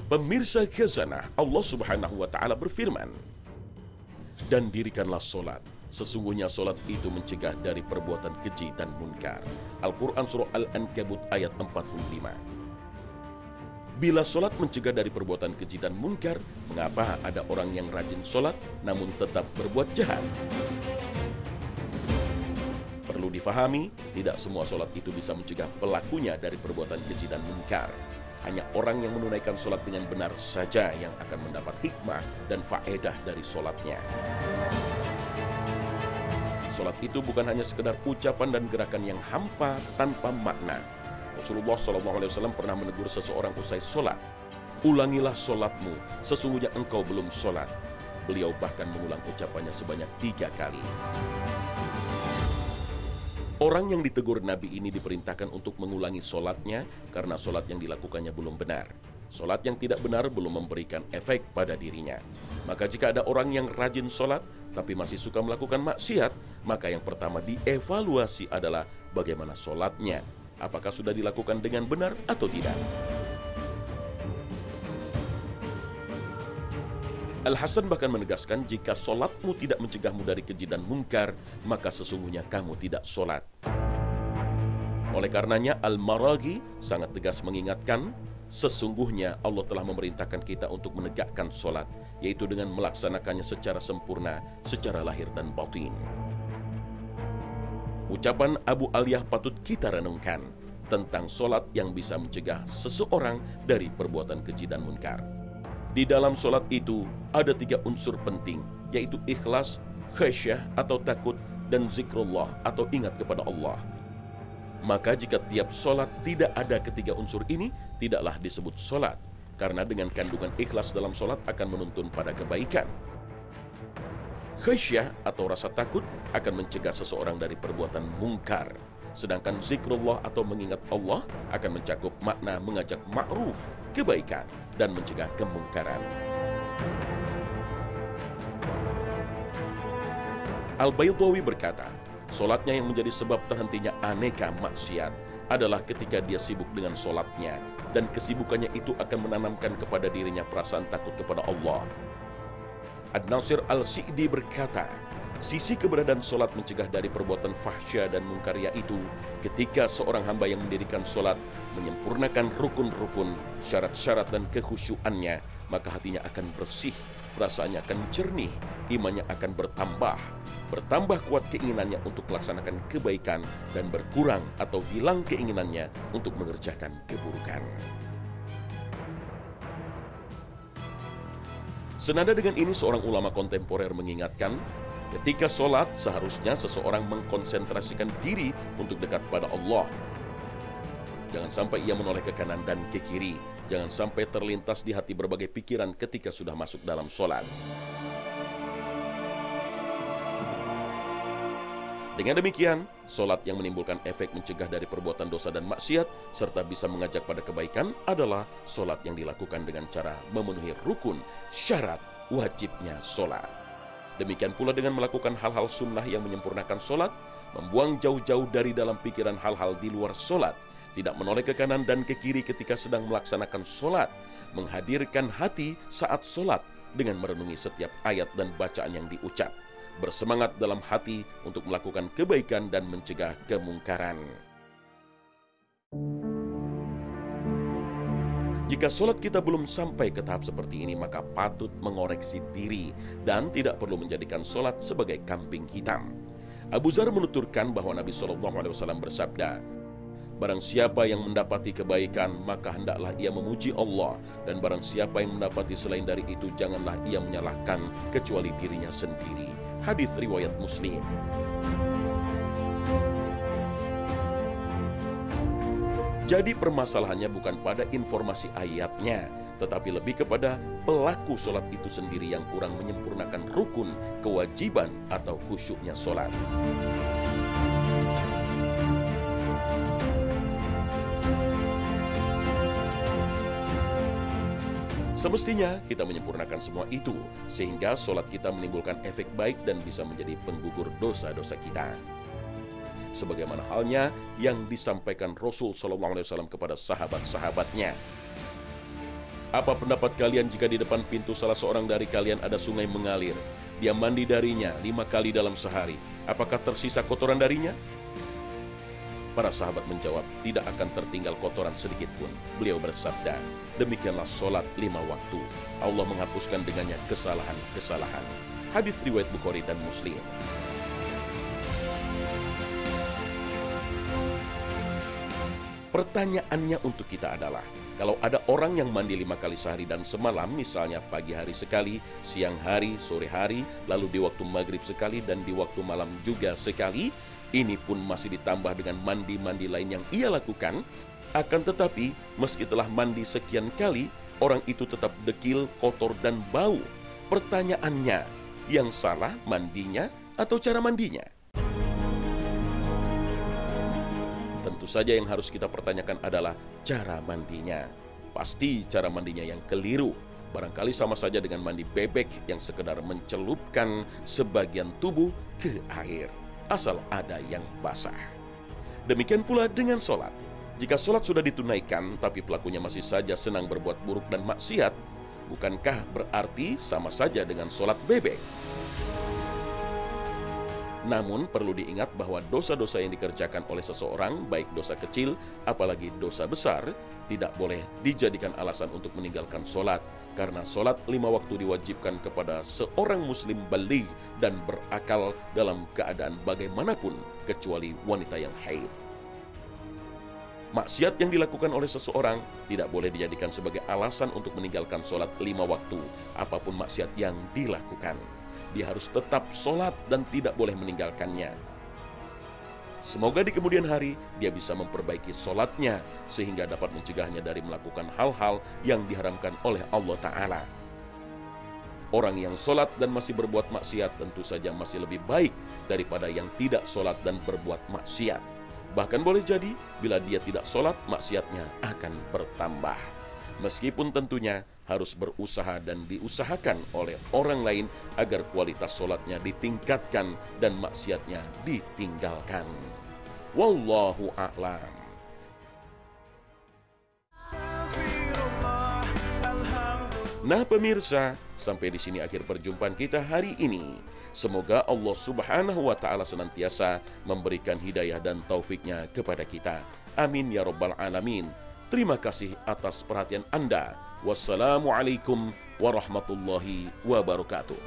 Pemirsa khazanah, Allah Subhanahu wa Ta'ala berfirman, "Dan dirikanlah solat. Sesungguhnya solat itu mencegah dari perbuatan keji dan munkar." Al-Quran Surah Al-Ankabut ayat 45. Bila solat mencegah dari perbuatan keji dan munkar, mengapa ada orang yang rajin solat namun tetap berbuat jahat? Perlu difahami, tidak semua solat itu bisa mencegah pelakunya dari perbuatan keji dan munkar. Hanya orang yang menunaikan solat dengan benar saja yang akan mendapat hikmah dan faedah dari solatnya. Solat itu bukan hanya sekedar ucapan dan gerakan yang hampa tanpa makna. Rasulullah SAW pernah menegur seseorang usai solat. "Ulangilah solatmu, sesungguhnya engkau belum solat." Beliau bahkan mengulang ucapannya sebanyak 3 kali. Orang yang ditegur Nabi ini diperintahkan untuk mengulangi solatnya karena solat yang dilakukannya belum benar. Solat yang tidak benar belum memberikan efek pada dirinya. Maka jika ada orang yang rajin solat tapi masih suka melakukan maksiat, maka yang pertama dievaluasi adalah bagaimana solatnya. Apakah sudah dilakukan dengan benar atau tidak? Al-Hasan bahkan menegaskan, jika solatmu tidak mencegahmu dari keji dan munkar, maka sesungguhnya kamu tidak solat. Oleh karenanya, Al-Maraghi sangat tegas mengingatkan, sesungguhnya Allah telah memerintahkan kita untuk menegakkan solat, yaitu dengan melaksanakannya secara sempurna, secara lahir dan batin. Ucapan Abu Aliyah patut kita renungkan tentang solat yang bisa mencegah seseorang dari perbuatan keji dan munkar. Di dalam solat itu ada 3 unsur penting, yaitu ikhlas, khasyah atau takut, dan zikrullah atau ingat kepada Allah. Maka jika tiap solat tidak ada ketiga unsur ini, tidaklah disebut solat, karena dengan kandungan ikhlas dalam solat akan menuntun pada kebaikan. Khasyah atau rasa takut akan mencegah seseorang dari perbuatan mungkar. Sedangkan zikrullah atau mengingat Allah akan mencakup makna mengajak ma'ruf, kebaikan, dan mencegah kemungkaran. Al-Baydawi berkata, solatnya yang menjadi sebab terhentinya aneka maksiat adalah ketika dia sibuk dengan solatnya, dan kesibukannya itu akan menanamkan kepada dirinya perasaan takut kepada Allah. Ad-Nasir Al-Si'di berkata, sisi keberadaan solat mencegah dari perbuatan fahsya dan mungkar yaitu ketika seorang hamba yang mendirikan solat menyempurnakan rukun-rukun, syarat-syarat dan kekhusyuannya, maka hatinya akan bersih, perasaannya akan jernih, imannya akan bertambah kuat keinginannya untuk melaksanakan kebaikan, dan berkurang atau hilang keinginannya untuk mengerjakan keburukan. Senada dengan ini, seorang ulama kontemporer mengingatkan, ketika sholat, seharusnya seseorang mengkonsentrasikan diri untuk dekat pada Allah. Jangan sampai ia menoleh ke kanan dan ke kiri. Jangan sampai terlintas di hati berbagai pikiran ketika sudah masuk dalam sholat. Dengan demikian, sholat yang menimbulkan efek mencegah dari perbuatan dosa dan maksiat, serta bisa mengajak pada kebaikan adalah sholat yang dilakukan dengan cara memenuhi rukun, syarat, wajibnya sholat. Demikian pula dengan melakukan hal-hal sunnah yang menyempurnakan sholat, membuang jauh-jauh dari dalam pikiran hal-hal di luar sholat, tidak menoleh ke kanan dan ke kiri ketika sedang melaksanakan sholat, menghadirkan hati saat sholat dengan merenungi setiap ayat dan bacaan yang diucap, bersemangat dalam hati untuk melakukan kebaikan dan mencegah kemungkaran. Jika sholat kita belum sampai ke tahap seperti ini, maka patut mengoreksi diri dan tidak perlu menjadikan sholat sebagai kambing hitam. Abu Dzar menuturkan bahwa Nabi SAW bersabda, barang siapa yang mendapati kebaikan, maka hendaklah ia memuji Allah, dan barang siapa yang mendapati selain dari itu, janganlah ia menyalahkan kecuali dirinya sendiri. Hadis riwayat Muslim. Jadi permasalahannya bukan pada informasi ayatnya, tetapi lebih kepada pelaku sholat itu sendiri yang kurang menyempurnakan rukun, kewajiban, atau khusyuknya sholat. Semestinya kita menyempurnakan semua itu, sehingga sholat kita menimbulkan efek baik dan bisa menjadi penggugur dosa-dosa kita. Sebagaimana halnya yang disampaikan Rasul SAW kepada sahabat-sahabatnya. Apa pendapat kalian jika di depan pintu salah seorang dari kalian ada sungai mengalir? Dia mandi darinya 5 kali dalam sehari. Apakah tersisa kotoran darinya? Para sahabat menjawab, tidak akan tertinggal kotoran sedikit pun. Beliau bersabda, demikianlah sholat 5 waktu. Allah menghapuskan dengannya kesalahan-kesalahan. Hadis riwayat Bukhari dan Muslim. Pertanyaannya untuk kita adalah, kalau ada orang yang mandi 5 kali sehari dan semalam, misalnya pagi hari sekali, siang hari, sore hari, lalu di waktu maghrib sekali, dan di waktu malam juga sekali, ini pun masih ditambah dengan mandi-mandi lain yang ia lakukan. Akan tetapi, meski telah mandi sekian kali, orang itu tetap dekil, kotor, dan bau. Pertanyaannya, yang salah mandinya atau cara mandinya? Tentu saja yang harus kita pertanyakan adalah cara mandinya. Pasti cara mandinya yang keliru. Barangkali sama saja dengan mandi bebek yang sekedar mencelupkan sebagian tubuh ke air, asal ada yang basah. Demikian pula dengan sholat. Jika sholat sudah ditunaikan, tapi pelakunya masih saja senang berbuat buruk dan maksiat, bukankah berarti sama saja dengan sholat bebek? Namun perlu diingat bahwa dosa-dosa yang dikerjakan oleh seseorang, baik dosa kecil apalagi dosa besar, tidak boleh dijadikan alasan untuk meninggalkan sholat. Karena sholat 5 waktu diwajibkan kepada seorang muslim baligh dan berakal dalam keadaan bagaimanapun, kecuali wanita yang haid. Maksiat yang dilakukan oleh seseorang tidak boleh dijadikan sebagai alasan untuk meninggalkan sholat 5 waktu, apapun maksiat yang dilakukan. Dia harus tetap sholat dan tidak boleh meninggalkannya. Semoga di kemudian hari dia bisa memperbaiki sholatnya sehingga dapat mencegahnya dari melakukan hal-hal yang diharamkan oleh Allah Ta'ala. Orang yang sholat dan masih berbuat maksiat tentu saja masih lebih baik daripada yang tidak sholat dan berbuat maksiat. Bahkan boleh jadi bila dia tidak sholat, maksiatnya akan bertambah. Meskipun tentunya harus berusaha dan diusahakan oleh orang lain agar kualitas sholatnya ditingkatkan dan maksiatnya ditinggalkan. Wallahu a'lam. Nah pemirsa, sampai di sini akhir perjumpaan kita hari ini. Semoga Allah Subhanahu wa Ta'ala senantiasa memberikan hidayah dan taufiknya kepada kita. Amin ya Rabbal Alamin. Terima kasih atas perhatian Anda. Wassalamualaikum warahmatullahi wabarakatuh.